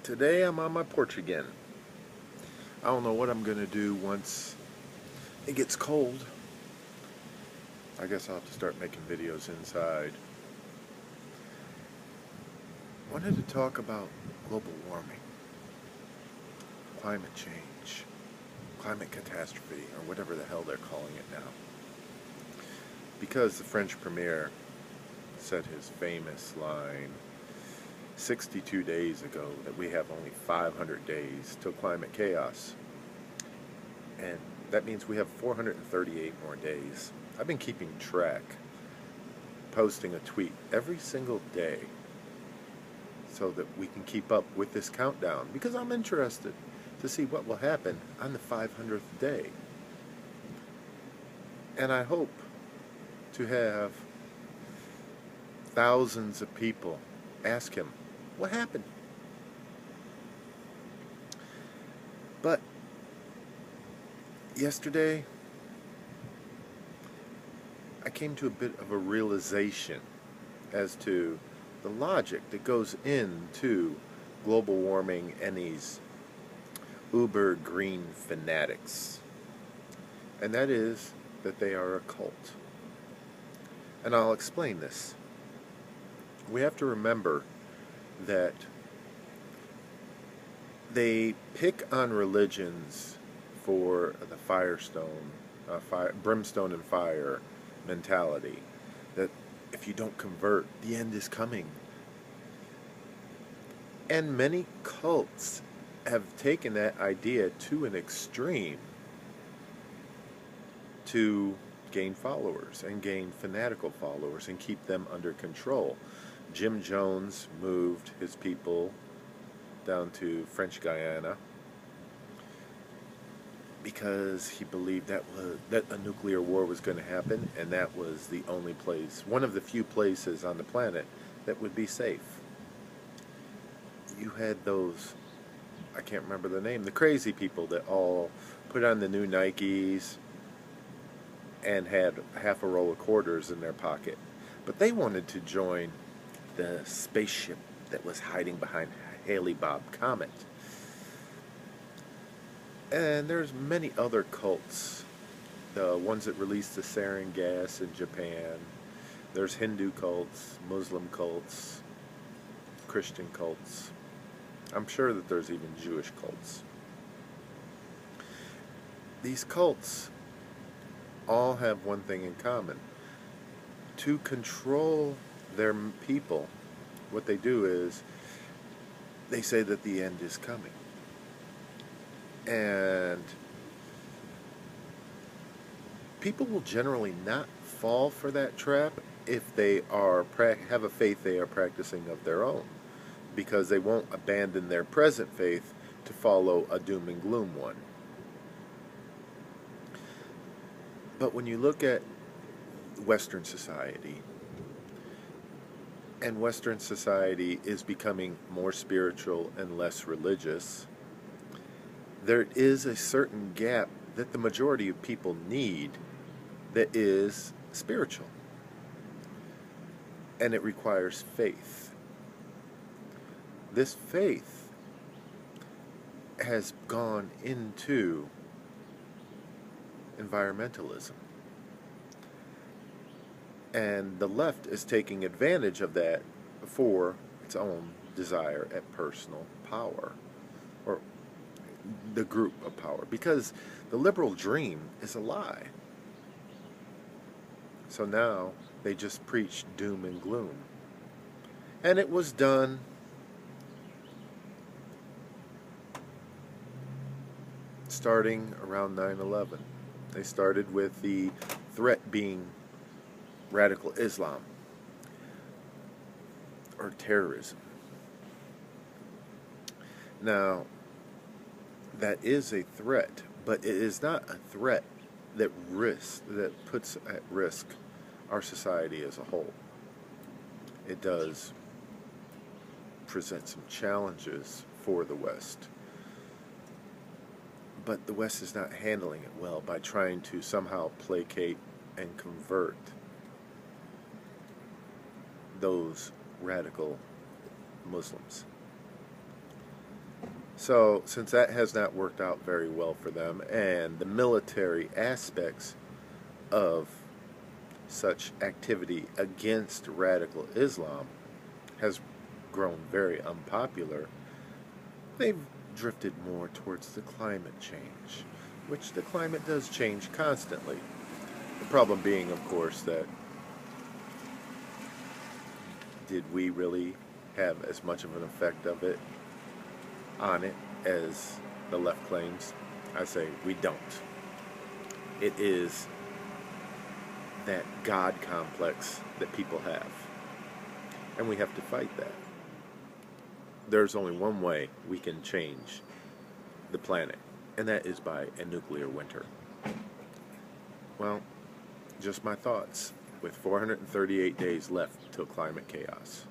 Today I'm on my porch again. I don't know what I'm gonna do once it gets cold. I guess I'll have to start making videos inside. I wanted to talk about global warming, climate change, climate catastrophe, or whatever the hell they're calling it now. Because the French premier said his famous line 62 days ago that we have only 500 days till climate chaos. And that means we have 438 more days. I've been keeping track, posting a tweet every single day so that we can keep up with this countdown, because I'm interested to see what will happen on the 500th day. And I hope to have thousands of people ask him, what happened? But yesterday, I came to a bit of a realization as to the logic that goes into global warming and these uber green fanatics. And that is that they are a cult. And I'll explain this. We have to remember that they pick on religions for the brimstone and fire mentality, that if you don't convert, the end is coming. And many cults have taken that idea to an extreme to gain followers and gain fanatical followers and keep them under control. Jim Jones moved his people down to French Guiana because he believed that a nuclear war was going to happen, and that was the only place, one of the few places on the planet that would be safe. You had those, I can't remember the name, the crazy people that all put on the new Nikes and had half a roll of quarters in their pocket. But they wanted to join the spaceship that was hiding behind Halley-Bob Comet. And there's many other cults. The ones that released the sarin gas in Japan. There's Hindu cults, Muslim cults, Christian cults. I'm sure that there's even Jewish cults. These cults all have one thing in common. To control their people, what they do is they say that the end is coming. And people will generally not fall for that trap if they have a faith they are practicing of their own, because they won't abandon their present faith to follow a doom and gloom one. But when you look at Western society, and Western society is becoming more spiritual and less religious, there is a certain gap that the majority of people need that is spiritual. And it requires faith. This faith has gone into environmentalism. And the left is taking advantage of that for its own desire at personal power, or the group of power, because the liberal dream is a lie. So now they just preach doom and gloom. And it was done starting around 9/11. They started with the threat being radical Islam or terrorism. Now, that is a threat, but it is not a threat that puts at risk our society as a whole. It does present some challenges for the West, but the West is not handling it well by trying to somehow placate and convert those radical Muslims. So, since that has not worked out very well for them, and the military aspects of such activity against radical Islam has grown very unpopular, they've drifted more towards the climate change, which the climate does change constantly. The problem being, of course, that did we really have as much of an effect of it on it as the left claims? I say we don't. It is that God complex that people have, and we have to fight that. There's only one way we can change the planet, and that is by a nuclear winter. Well, just my thoughts with 438 days left till climate chaos.